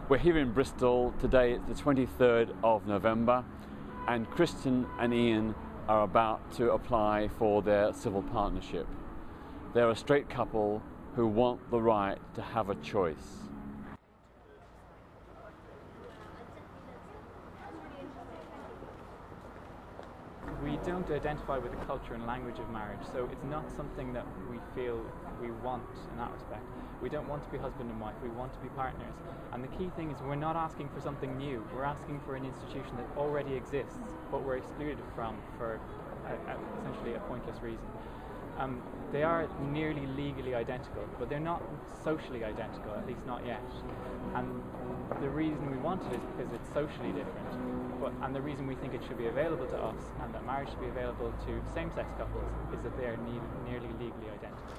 We're here in Bristol. Today it's the 23rd of November and Kristin and Ian are about to apply for their civil partnership. They're a straight couple who want the right to have a choice. We don't identify with the culture and language of marriage, so it's not something that we feel we want in that respect. We don't want to be husband and wife, we want to be partners. And the key thing is we're not asking for something new, we're asking for an institution that already exists, but we're excluded from for essentially a pointless reason. They are nearly legally identical, but they're not socially identical, at least not yet. And the reason we want it is because it's socially different. And the reason we think it should be available to us and that marriage should be available to same-sex couples is that they are nearly legally identical.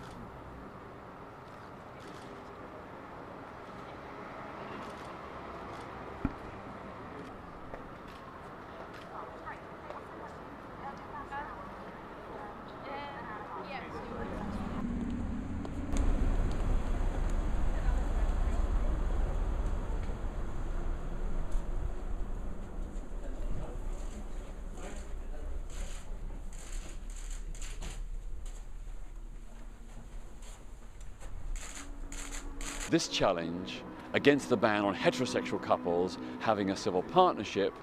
This challenge against the ban on heterosexual couples having a civil partnership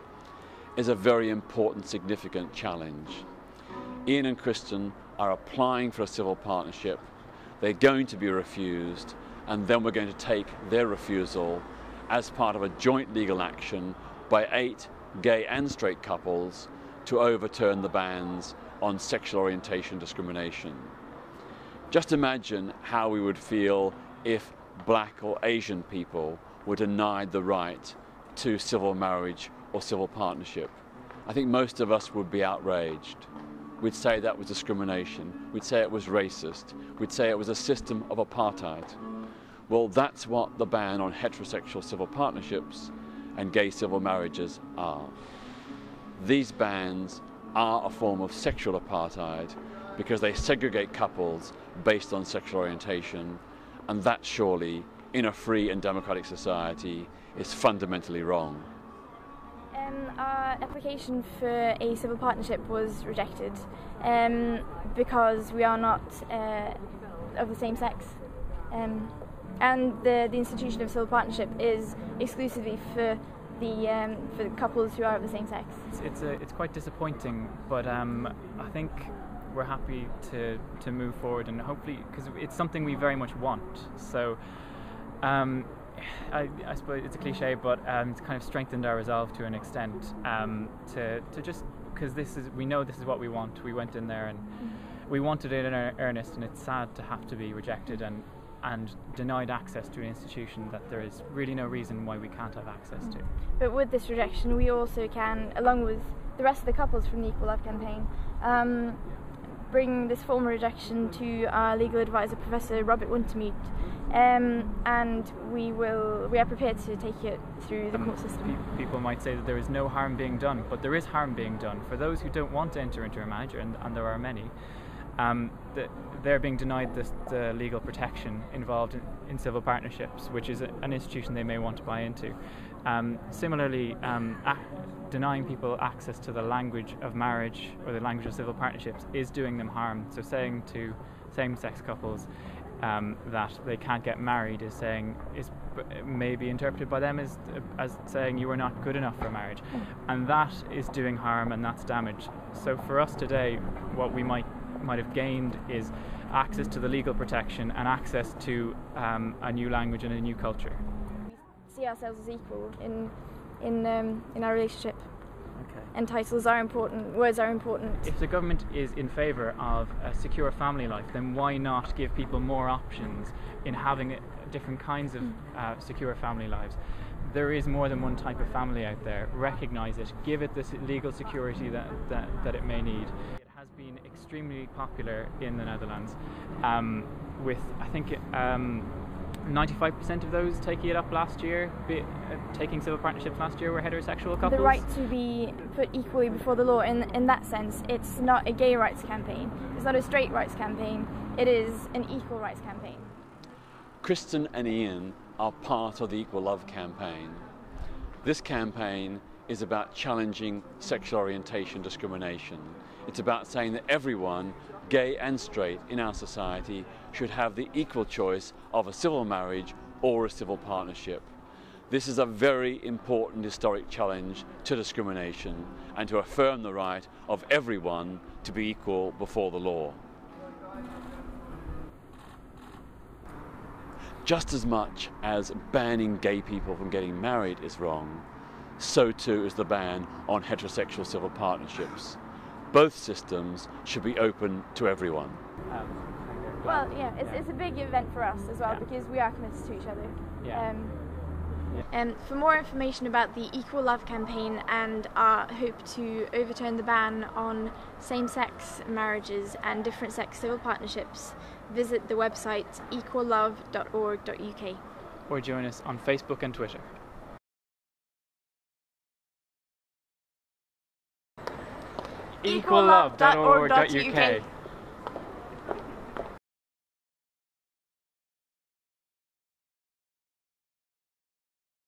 is a very important, significant challenge. Ian and Kristin are applying for a civil partnership. They're going to be refused, and then we're going to take their refusal as part of a joint legal action by 8 gay and straight couples to overturn the bans on sexual orientation discrimination. Just imagine how we would feel if Black or Asian people were denied the right to civil marriage or civil partnership. I think most of us would be outraged. We'd say that was discrimination. We'd say it was racist. We'd say it was a system of apartheid. Well, that's what the ban on heterosexual civil partnerships and gay civil marriages are. These bans are a form of sexual apartheid because they segregate couples based on sexual orientation. And that surely, in a free and democratic society, is fundamentally wrong. Our application for a civil partnership was rejected because we are not of the same sex. And the institution of civil partnership is exclusively for the couples who are of the same sex. It's quite disappointing, but I think we're happy to move forward, and hopefully, because it's something we very much want. So I suppose it's a cliche, but it's kind of strengthened our resolve to an extent to just, because we know this is what we want. We went in there and we wanted it in earnest, and it's sad to have to be rejected and denied access to an institution that there is really no reason why we can't have access to. But with this rejection, we also can, along with the rest of the couples from the Equal Love campaign, bring this formal rejection to our legal advisor, Professor Robert Wintermute, and we are prepared to take it through the court system. People might say that there is no harm being done, but there is harm being done. For those who don't want to enter into a marriage, and there are many, they're being denied the legal protection involved in civil partnerships, which is an institution they may want to buy into. Similarly, denying people access to the language of marriage or the language of civil partnerships is doing them harm. So saying to same-sex couples that they can't get married is may be interpreted by them as saying you are not good enough for marriage, and that is doing harm, and that's damage. So for us today, what we might have gained is access to the legal protection and access to a new language and a new culture. We see ourselves as equal in our relationship. Okay. And titles are important, words are important. If the government is in favour of a secure family life, then why not give people more options in having different kinds of secure family lives? There is more than one type of family out there. Recognise it, give it the legal security that it may need. It has been extremely popular in the Netherlands, with I think 95% of those taking it up last year, taking civil partnerships last year, were heterosexual couples. The right to be put equally before the law, in that sense, it's not a gay rights campaign, it's not a straight rights campaign, it is an equal rights campaign. Kristin and Ian are part of the Equal Love campaign. This campaign is about challenging sexual orientation discrimination. It's about saying that everyone, gay and straight, in our society should have the equal choice of a civil marriage or a civil partnership. This is a very important historic challenge to discrimination and to affirm the right of everyone to be equal before the law. Just as much as banning gay people from getting married is wrong, so too is the ban on heterosexual civil partnerships. Both systems should be open to everyone. Well, yeah, it's a big event for us as well, because we are committed to each other. For more information about the Equal Love campaign and our hope to overturn the ban on same-sex marriages and different-sex civil partnerships, visit the website equallove.org.uk. Or join us on Facebook and Twitter. equallove.org.uk